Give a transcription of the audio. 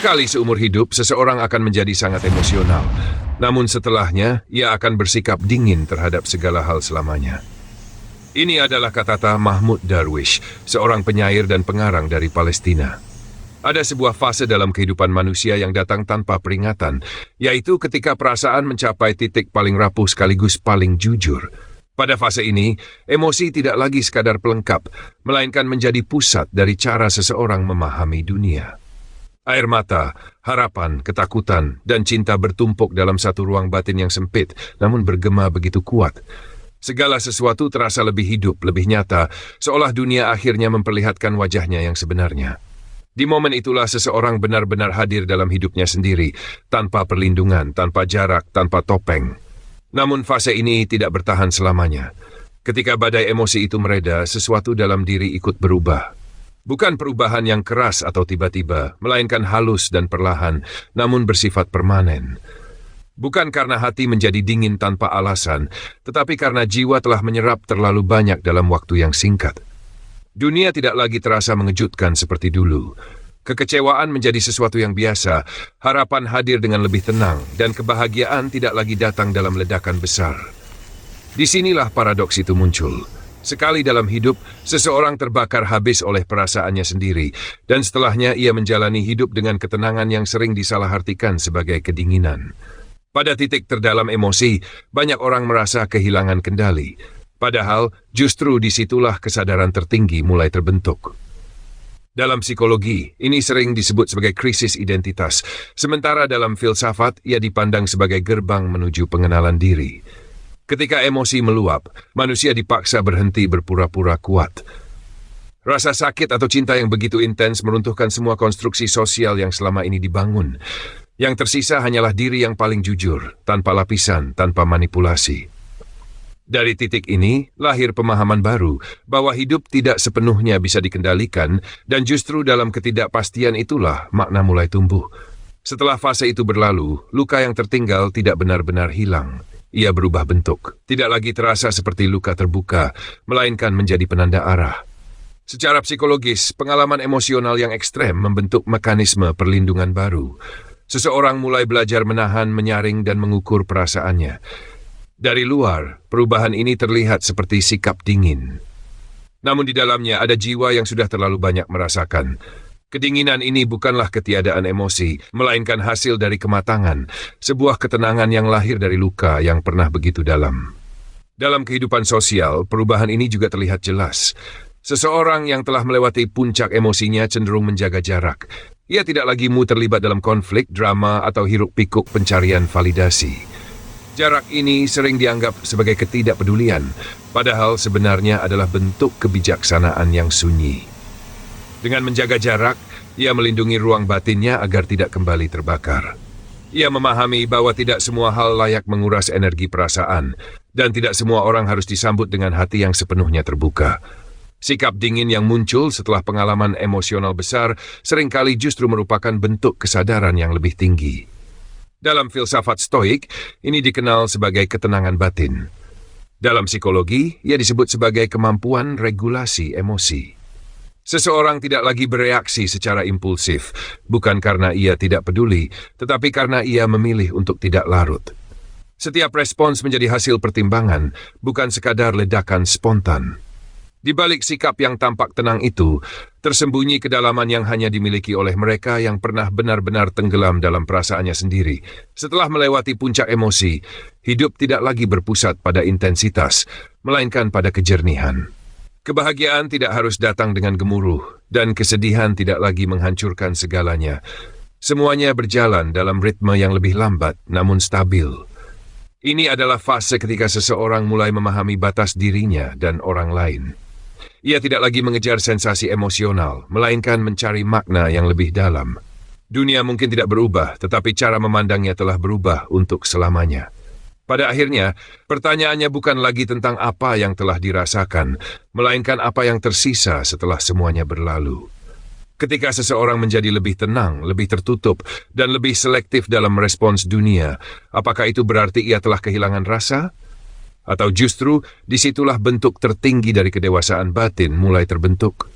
Sekali seumur hidup, seseorang akan menjadi sangat emosional. Namun setelahnya, ia akan bersikap dingin terhadap segala hal selamanya. Ini adalah kata Mahmud Darwish, seorang penyair dan pengarang dari Palestina. Ada sebuah fase dalam kehidupan manusia yang datang tanpa peringatan, yaitu ketika perasaan mencapai titik paling rapuh sekaligus paling jujur. Pada fase ini, emosi tidak lagi sekadar pelengkap, melainkan menjadi pusat dari cara seseorang memahami dunia. Air mata, harapan, ketakutan, dan cinta bertumpuk dalam satu ruang batin yang sempit, namun bergema begitu kuat. Segala sesuatu terasa lebih hidup, lebih nyata, seolah dunia akhirnya memperlihatkan wajahnya yang sebenarnya. Di momen itulah seseorang benar-benar hadir dalam hidupnya sendiri, tanpa perlindungan, tanpa jarak, tanpa topeng. Namun fase ini tidak bertahan selamanya. Ketika badai emosi itu mereda, sesuatu dalam diri ikut berubah. Bukan perubahan yang keras atau tiba-tiba, melainkan halus dan perlahan, namun bersifat permanen. Bukan karena hati menjadi dingin tanpa alasan, tetapi karena jiwa telah menyerap terlalu banyak dalam waktu yang singkat. Dunia tidak lagi terasa mengejutkan seperti dulu. Kekecewaan menjadi sesuatu yang biasa, harapan hadir dengan lebih tenang, dan kebahagiaan tidak lagi datang dalam ledakan besar. Disinilah paradoks itu muncul. Sekali dalam hidup, seseorang terbakar habis oleh perasaannya sendiri, dan setelahnya ia menjalani hidup dengan ketenangan yang sering disalahartikan sebagai kedinginan. Pada titik terdalam emosi, banyak orang merasa kehilangan kendali. Padahal, justru disitulah kesadaran tertinggi mulai terbentuk. Dalam psikologi, ini sering disebut sebagai krisis identitas, sementara dalam filsafat, ia dipandang sebagai gerbang menuju pengenalan diri. Ketika emosi meluap, manusia dipaksa berhenti berpura-pura kuat. Rasa sakit atau cinta yang begitu intens meruntuhkan semua konstruksi sosial yang selama ini dibangun. Yang tersisa hanyalah diri yang paling jujur, tanpa lapisan, tanpa manipulasi. Dari titik ini, lahir pemahaman baru bahwa hidup tidak sepenuhnya bisa dikendalikan, dan justru dalam ketidakpastian itulah makna mulai tumbuh. Setelah fase itu berlalu, luka yang tertinggal tidak benar-benar hilang. Ia berubah bentuk, tidak lagi terasa seperti luka terbuka, melainkan menjadi penanda arah. Secara psikologis, pengalaman emosional yang ekstrem membentuk mekanisme perlindungan baru. Seseorang mulai belajar menahan, menyaring, dan mengukur perasaannya. Dari luar, perubahan ini terlihat seperti sikap dingin. Namun di dalamnya ada jiwa yang sudah terlalu banyak merasakan. Kedinginan ini bukanlah ketiadaan emosi, melainkan hasil dari kematangan, sebuah ketenangan yang lahir dari luka yang pernah begitu dalam. Dalam kehidupan sosial, perubahan ini juga terlihat jelas. Seseorang yang telah melewati puncak emosinya cenderung menjaga jarak. Ia tidak lagi terlibat dalam konflik, drama, atau hiruk-pikuk pencarian validasi. Jarak ini sering dianggap sebagai ketidakpedulian, padahal sebenarnya adalah bentuk kebijaksanaan yang sunyi. Dengan menjaga jarak, ia melindungi ruang batinnya agar tidak kembali terbakar. Ia memahami bahwa tidak semua hal layak menguras energi perasaan, dan tidak semua orang harus disambut dengan hati yang sepenuhnya terbuka. Sikap dingin yang muncul setelah pengalaman emosional besar seringkali justru merupakan bentuk kesadaran yang lebih tinggi. Dalam filsafat Stoik, ini dikenal sebagai ketenangan batin. Dalam psikologi, ia disebut sebagai kemampuan regulasi emosi. Seseorang tidak lagi bereaksi secara impulsif, bukan karena ia tidak peduli, tetapi karena ia memilih untuk tidak larut. Setiap respons menjadi hasil pertimbangan, bukan sekadar ledakan spontan. Di balik sikap yang tampak tenang itu, tersembunyi kedalaman yang hanya dimiliki oleh mereka yang pernah benar-benar tenggelam dalam perasaannya sendiri. Setelah melewati puncak emosi, hidup tidak lagi berpusat pada intensitas, melainkan pada kejernihan. Kebahagiaan tidak harus datang dengan gemuruh, dan kesedihan tidak lagi menghancurkan segalanya. Semuanya berjalan dalam ritme yang lebih lambat, namun stabil. Ini adalah fase ketika seseorang mulai memahami batas dirinya dan orang lain. Ia tidak lagi mengejar sensasi emosional, melainkan mencari makna yang lebih dalam. Dunia mungkin tidak berubah, tetapi cara memandangnya telah berubah untuk selamanya. Pada akhirnya, pertanyaannya bukan lagi tentang apa yang telah dirasakan, melainkan apa yang tersisa setelah semuanya berlalu. Ketika seseorang menjadi lebih tenang, lebih tertutup, dan lebih selektif dalam merespons dunia, apakah itu berarti ia telah kehilangan rasa? Atau justru disitulah bentuk tertinggi dari kedewasaan batin mulai terbentuk?